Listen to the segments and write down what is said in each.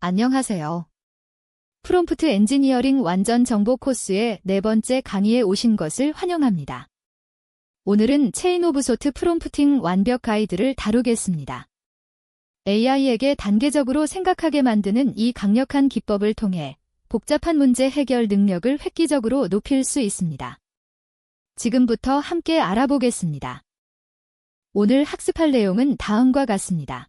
안녕하세요. 프롬프트 엔지니어링 완전 정보 코스의 네 번째 강의에 오신 것을 환영합니다. 오늘은 체인 오브 소트 프롬프팅 완벽 가이드를 다루겠습니다. AI에게 단계적으로 생각하게 만드는 이 강력한 기법을 통해 복잡한 문제 해결 능력을 획기적으로 높일 수 있습니다. 지금부터 함께 알아보겠습니다. 오늘 학습할 내용은 다음과 같습니다.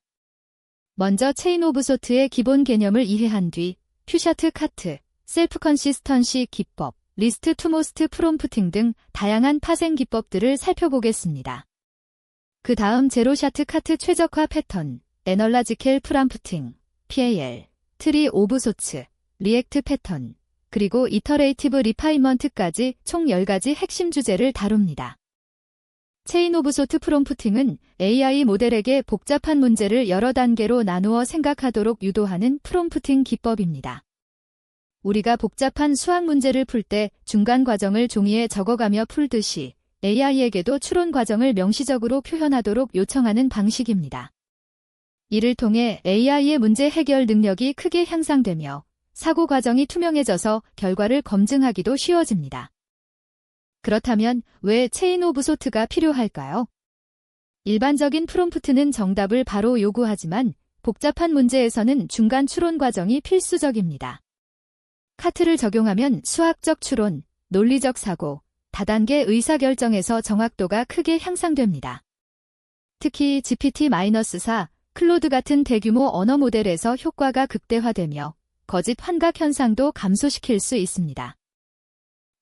먼저 체인 오브 소트의 기본 개념을 이해한 뒤 퓨샤트 카트, 셀프 컨시스턴시 기법, 리스트 투 모스트 프롬프팅 등 다양한 파생 기법들을 살펴보겠습니다. 그 다음 제로샤트 카트 최적화 패턴, 애널라지컬 프롬프팅, PAL, 트리 오브 소츠, 리액트 패턴, 그리고 이터레이티브 리파이먼트까지 총 10가지 핵심 주제를 다룹니다. 체인 오브 소트 프롬프팅은 AI 모델에게 복잡한 문제를 여러 단계로 나누어 생각하도록 유도하는 프롬프팅 기법입니다. 우리가 복잡한 수학 문제를 풀 때 중간 과정을 종이에 적어가며 풀듯이 AI에게도 추론 과정을 명시적으로 표현하도록 요청하는 방식입니다. 이를 통해 AI의 문제 해결 능력이 크게 향상되며 사고 과정이 투명해져서 결과를 검증하기도 쉬워집니다. 그렇다면 왜 체인 오브 소트가 필요할까요? 일반적인 프롬프트는 정답을 바로 요구하지만 복잡한 문제에서는 중간 추론 과정이 필수적입니다. 카트를 적용하면 수학적 추론, 논리적 사고, 다단계 의사결정에서 정확도가 크게 향상됩니다. 특히 GPT-4, 클로드 같은 대규모 언어 모델에서 효과가 극대화되며 거짓 환각 현상도 감소시킬 수 있습니다.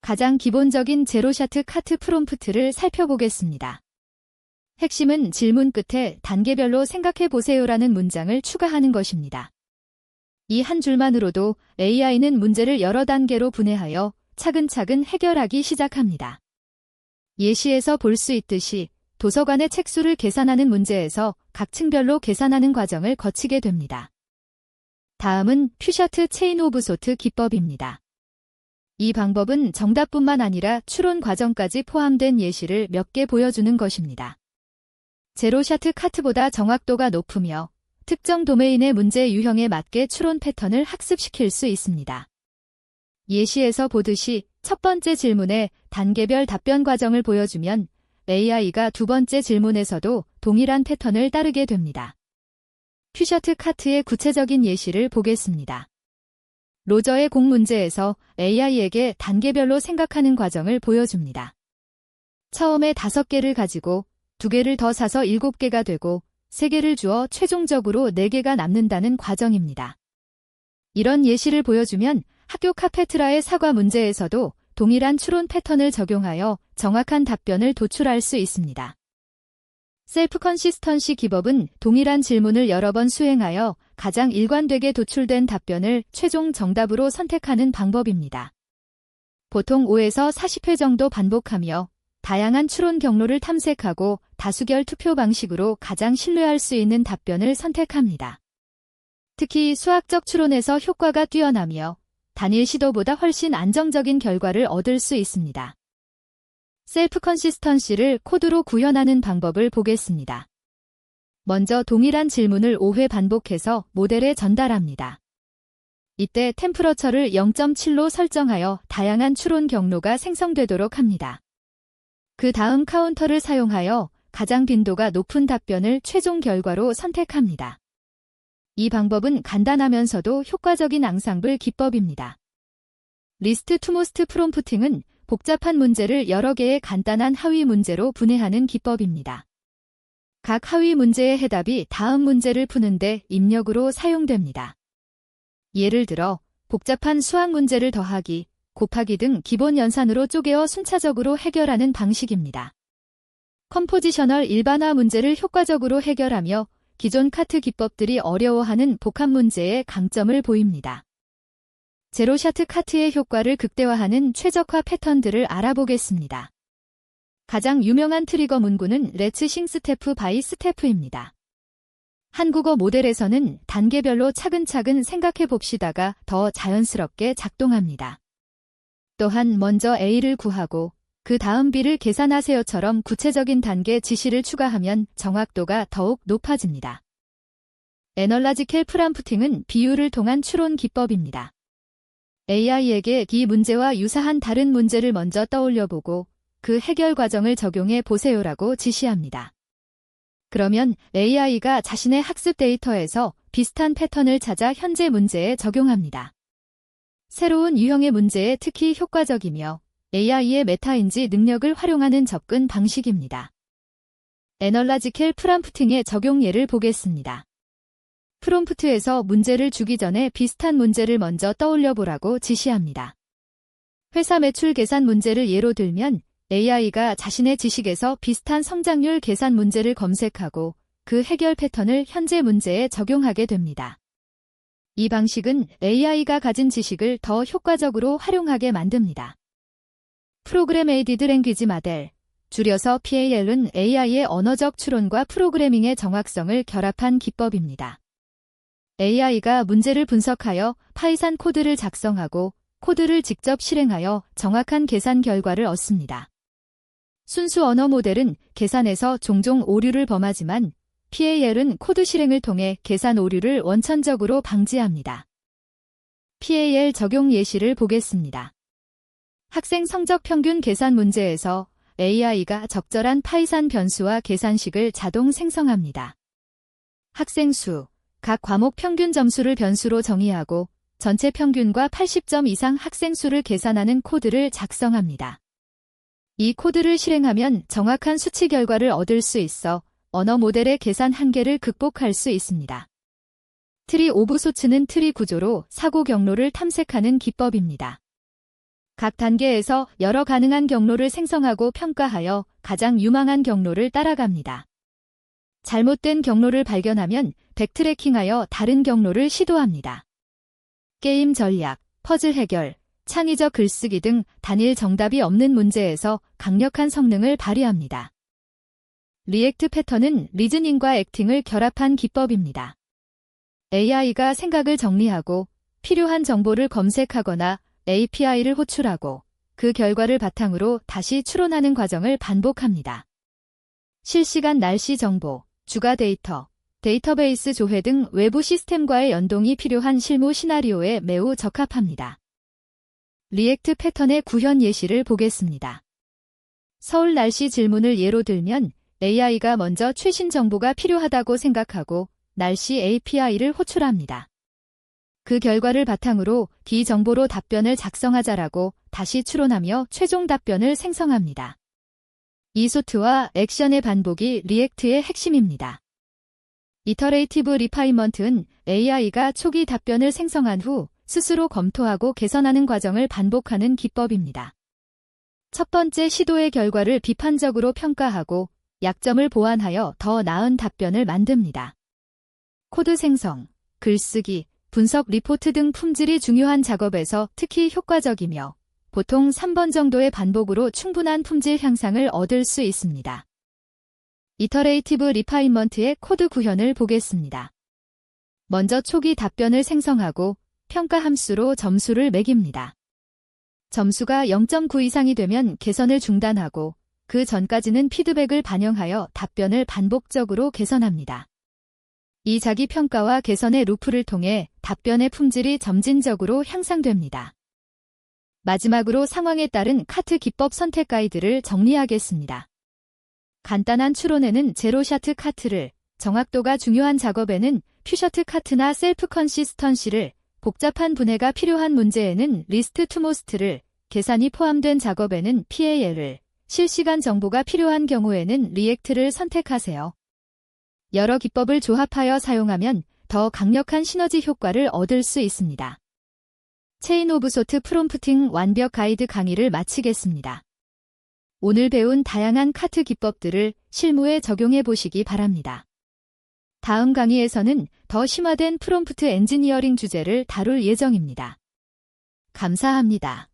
가장 기본적인 제로샤트 카트 프롬프트를 살펴보겠습니다. 핵심은 질문 끝에 단계별로 생각해보세요라는 문장을 추가하는 것입니다. 이 한 줄만으로도 AI는 문제를 여러 단계로 분해하여 차근차근 해결하기 시작합니다. 예시에서 볼 수 있듯이 도서관의 책수를 계산하는 문제에서 각 층별로 계산하는 과정을 거치게 됩니다. 다음은 퓨샤트 체인 오브 소트 기법입니다. 이 방법은 정답뿐만 아니라 추론 과정까지 포함된 예시를 몇 개 보여주는 것입니다. 제로샤트 카트보다 정확도가 높으며 특정 도메인의 문제 유형에 맞게 추론 패턴을 학습시킬 수 있습니다. 예시에서 보듯이 첫 번째 질문에 단계별 답변 과정을 보여주면 AI가 두 번째 질문에서도 동일한 패턴을 따르게 됩니다. 퓨샤트 카트의 구체적인 예시를 보겠습니다. 로저의 공 문제에서 AI에게 단계별로 생각하는 과정을 보여줍니다. 처음에 5개를 가지고 2개를 더 사서 7개가 되고 3개를 주어 최종적으로 4개가 남는다는 과정입니다. 이런 예시를 보여주면 학교 카페트라의 사과 문제에서도 동일한 추론 패턴을 적용하여 정확한 답변을 도출할 수 있습니다. 셀프 컨시스턴시 기법은 동일한 질문을 여러 번 수행하여 가장 일관되게 도출된 답변을 최종 정답으로 선택하는 방법입니다. 보통 5에서 40회 정도 반복하며 다양한 추론 경로를 탐색하고 다수결 투표 방식으로 가장 신뢰할 수 있는 답변을 선택합니다. 특히 수학적 추론에서 효과가 뛰어나며 단일 시도보다 훨씬 안정적인 결과를 얻을 수 있습니다. 셀프 컨시스턴시를 코드로 구현하는 방법을 보겠습니다. 먼저 동일한 질문을 5회 반복해서 모델에 전달합니다. 이때 템퍼러처를 0.7로 설정하여 다양한 추론 경로가 생성되도록 합니다. 그 다음 카운터를 사용하여 가장 빈도가 높은 답변을 최종 결과로 선택합니다. 이 방법은 간단하면서도 효과적인 앙상블 기법입니다. 리스트 투 모스트 프롬프팅은 복잡한 문제를 여러 개의 간단한 하위 문제로 분해하는 기법입니다. 각 하위 문제의 해답이 다음 문제를 푸는데 입력으로 사용됩니다. 예를 들어 복잡한 수학 문제를 더하기, 곱하기 등 기본 연산으로 쪼개어 순차적으로 해결하는 방식입니다. 컴포지셔널 일반화 문제를 효과적으로 해결하며 기존 카트 기법들이 어려워하는 복합 문제의 강점을 보입니다. 제로샤트 카트의 효과를 극대화하는 최적화 패턴들을 알아보겠습니다. 가장 유명한 트리거 문구는 Let's think step by step입니다. 한국어 모델에서는 단계별로 차근차근 생각해 봅시다가 더 자연스럽게 작동합니다. 또한 먼저 A를 구하고 그 다음 B를 계산하세요처럼 구체적인 단계 지시를 추가하면 정확도가 더욱 높아집니다. 애널라지컬 프롬프팅은 비유를 통한 추론 기법입니다. AI에게 이 문제와 유사한 다른 문제를 먼저 떠올려보고 그 해결 과정을 적용해 보세요라고 지시합니다. 그러면 AI가 자신의 학습 데이터에서 비슷한 패턴을 찾아 현재 문제에 적용합니다. 새로운 유형의 문제에 특히 효과적이며 AI의 메타인지 능력을 활용하는 접근 방식입니다. 애널라지컬 프롬프팅의 적용 예를 보겠습니다. 프롬프트에서 문제를 주기 전에 비슷한 문제를 먼저 떠올려보라고 지시합니다. 회사 매출 계산 문제를 예로 들면 AI가 자신의 지식에서 비슷한 성장률 계산 문제를 검색하고 그 해결 패턴을 현재 문제에 적용하게 됩니다. 이 방식은 AI가 가진 지식을 더 효과적으로 활용하게 만듭니다. 프로그램 에이디드 랭귀지 모델, 줄여서 PAL은 AI의 언어적 추론과 프로그래밍의 정확성을 결합한 기법입니다. AI가 문제를 분석하여 파이썬 코드를 작성하고 코드를 직접 실행하여 정확한 계산 결과를 얻습니다. 순수 언어 모델은 계산에서 종종 오류를 범하지만 PAL은 코드 실행을 통해 계산 오류를 원천적으로 방지합니다. PAL 적용 예시를 보겠습니다. 학생 성적 평균 계산 문제에서 AI가 적절한 파이썬 변수와 계산식을 자동 생성합니다. 학생 수, 각 과목 평균 점수를 변수로 정의하고 전체 평균과 80점 이상 학생 수를 계산하는 코드를 작성합니다. 이 코드를 실행하면 정확한 수치 결과를 얻을 수 있어 언어 모델의 계산 한계를 극복할 수 있습니다. 트리 오브 소츠는 트리 구조로 사고 경로를 탐색하는 기법입니다. 각 단계에서 여러 가능한 경로를 생성하고 평가하여 가장 유망한 경로를 따라갑니다. 잘못된 경로를 발견하면 백트래킹하여 다른 경로를 시도합니다. 게임 전략, 퍼즐 해결, 창의적 글쓰기 등 단일 정답이 없는 문제에서 강력한 성능을 발휘합니다. 리액트 패턴은 리즈닝과 액팅을 결합한 기법입니다. AI가 생각을 정리하고 필요한 정보를 검색하거나 API를 호출하고 그 결과를 바탕으로 다시 추론하는 과정을 반복합니다. 실시간 날씨 정보, 주가 데이터, 데이터베이스 조회 등 외부 시스템과의 연동이 필요한 실무 시나리오에 매우 적합합니다. 리액트 패턴의 구현 예시를 보겠습니다. 서울 날씨 질문을 예로 들면 AI가 먼저 최신 정보가 필요하다고 생각하고 날씨 API를 호출합니다. 그 결과를 바탕으로 이 정보로 답변을 작성하자라고 다시 추론하며 최종 답변을 생성합니다. 이 소트와 액션의 반복이 리액트의 핵심입니다. 이터레이티브 리파이먼트는 AI가 초기 답변을 생성한 후 스스로 검토하고 개선하는 과정을 반복하는 기법입니다. 첫 번째 시도의 결과를 비판적으로 평가하고 약점을 보완하여 더 나은 답변을 만듭니다. 코드 생성, 글쓰기, 분석 리포트 등 품질이 중요한 작업에서 특히 효과적이며 보통 3번 정도의 반복으로 충분한 품질 향상을 얻을 수 있습니다. 이터레이티브 리파인먼트의 코드 구현을 보겠습니다. 먼저 초기 답변을 생성하고 평가 함수로 점수를 매깁니다. 점수가 0.9 이상이 되면 개선을 중단하고 그 전까지는 피드백을 반영하여 답변을 반복적으로 개선합니다. 이 자기 평가와 개선의 루프를 통해 답변의 품질이 점진적으로 향상됩니다. 마지막으로 상황에 따른 카트 기법 선택 가이드를 정리하겠습니다. 간단한 추론에는 제로샤트 카트를, 정확도가 중요한 작업에는 퓨셔트 카트나 셀프 컨시스턴시를, 복잡한 분해가 필요한 문제에는 리스트 투 모스트를, 계산이 포함된 작업에는 PAL을, 실시간 정보가 필요한 경우에는 리액트를 선택하세요. 여러 기법을 조합하여 사용하면 더 강력한 시너지 효과를 얻을 수 있습니다. 체인 오브 소트 프롬프팅 완벽 가이드 강의를 마치겠습니다. 오늘 배운 다양한 카트 기법들을 실무에 적용해 보시기 바랍니다. 다음 강의에서는 더 심화된 프롬프트 엔지니어링 주제를 다룰 예정입니다. 감사합니다.